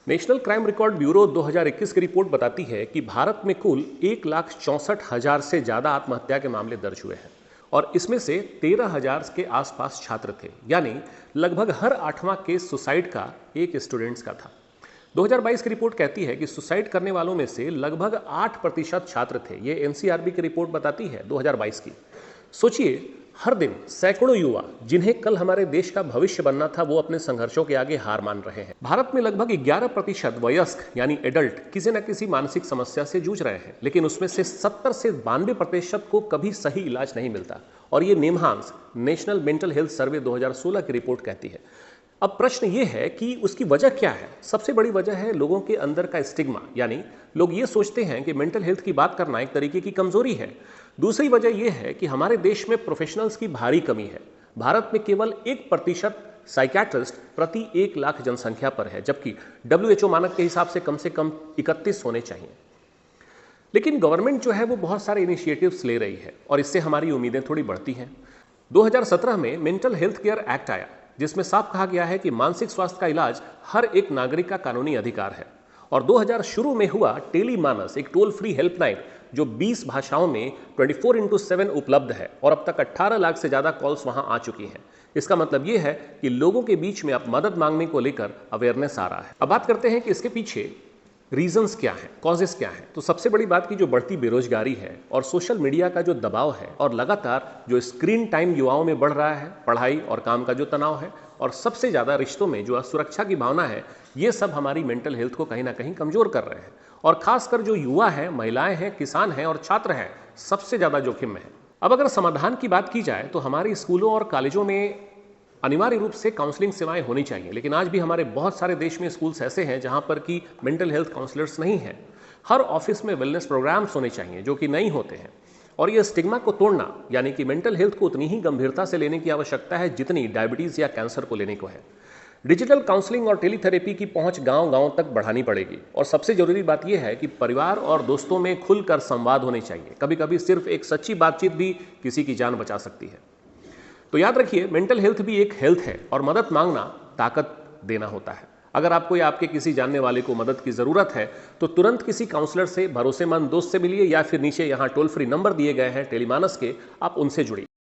National crime record bureau 2021 की report बताती है कि भारत में कुल 1,64,000 से ज़्यादा आत्महत्या के मामले दर्ज हुए हैं और इसमें से 13,000 के आसपास छात्र थे, यानी लगभग हर 8वां केस सुसाइड का एक स्टूडेंट्स का था। 2022 की रिपोर्ट कहती है कि सुसाइड करने वालों में से लगभग 8% छात्र थे। ये एनसीआरबी की रिपोर्ट बताती है 2022 की। सोचिए, हर दिन सैकड़ों युवा जिन्हें कल हमारे देश का भविष्य बनना था, वो अपने संघर्षों के आगे हार मान रहे हैं। भारत में लगभग 11% वयस्क यानी एडल्ट किसी न किसी मानसिक समस्या से जूझ रहे हैं, लेकिन उसमें से 70 से 92% को कभी सही इलाज नहीं मिलता। और ये NIMHANS national mental health survey 2016 की रिपोर्ट कहती है। अब प्रश्न ये है कि उसकी वजह क्या है। सबसे बड़ी वजह है लोगों के अंदर का स्टिग्मा, यानी लोग ये सोचते हैं कि मेंटल हेल्थ की बात करना एक तरीके की कमजोरी है। दूसरी वजह यह है कि हमारे देश में प्रोफेशनल्स की भारी कमी है। भारत में केवल 1% साइकियाट्रिस्ट प्रति 1 लाख जनसंख्या पर है, जबकि WHO मानक के हिसाब से कम 31 होने चाहिए। लेकिन गवर्नमेंट जो है वो बहुत सारे इनिशिएटिव्स ले रही है और इससे हमारी उम्मीदें थोड़ी बढ़ती हैं। 2017 में मेंटल हेल्थ केयर एक्ट आया, जिसमें साफ कहा गया है कि मानसिक स्वास्थ्य का इलाज हर एक नागरिक का कानूनी अधिकार है। और 2000 शुरू में हुआ टेलीमानस, एक टोल फ्री हेल्पलाइन जो 20 भाषाओं में 24/7 उपलब्ध है और अब तक 18 लाख से ज्यादा कॉल्स वहां आ चुकी हैं। इसका मतलब यह है कि लोगों के बीच में अब मदद मांगने को लेकर अवेयरनेस आ रहा है। अब बात करते हैं कि इसके पीछे रीजंस क्या हैं, कॉजेस क्या हैं। तो सबसे बड़ी बात की जो बढ़ती बेरोजगारी है और सोशल मीडिया का जो दबाव है और लगातार जो स्क्रीन टाइम युवाओं में बढ़ रहा है, पढ़ाई और काम का जो तनाव है, और सबसे ज्यादा रिश्तों में जो असुरक्षा की भावना है, ये सब हमारी मेंटल हेल्थ को कहीं ना कहीं कमजोर कर रहे हैं। और खासकर जो युवा है, महिलाएं हैं, किसान हैं और छात्र हैं, सबसे ज्यादा जोखिम में है। अब अगर समाधान की बात की जाए तो हमारे स्कूलों और कॉलेजों में अनिवार्य रूप से काउंसलिंग सेवाएं होनी चाहिए, लेकिन आज भी हमारे बहुत सारे देश में स्कूल्स ऐसे हैं जहां पर कि मेंटल हेल्थ काउंसलर्स नहीं हैं। हर ऑफिस में वेलनेस प्रोग्राम्स होने चाहिए जो कि नहीं होते हैं। और ये स्टिग्मा को तोड़ना, यानी कि मेंटल हेल्थ को उतनी ही गंभीरता से लेने की आवश्यकता है जितनी डायबिटीज या कैंसर को लेने को है। डिजिटल काउंसलिंग और टेलीथेरेपी की पहुंच गांव-गांव तक बढ़ानी पड़ेगी। और सबसे जरूरी बात यह है कि परिवार और दोस्तों में खुलकर संवाद होने चाहिए। कभी कभी सिर्फ एक सच्ची बातचीत भी किसी की जान बचा सकती है। तो याद रखिए, मेंटल हेल्थ भी एक हेल्थ है और मदद मांगना ताकत देना होता है। अगर आपको या आपके किसी जानने वाले को मदद की जरूरत है तो तुरंत किसी काउंसलर से, भरोसेमंद दोस्त से मिलिए या फिर नीचे यहाँ टोल फ्री नंबर दिए गए हैं टेलीमानस के, आप उनसे जुड़िए।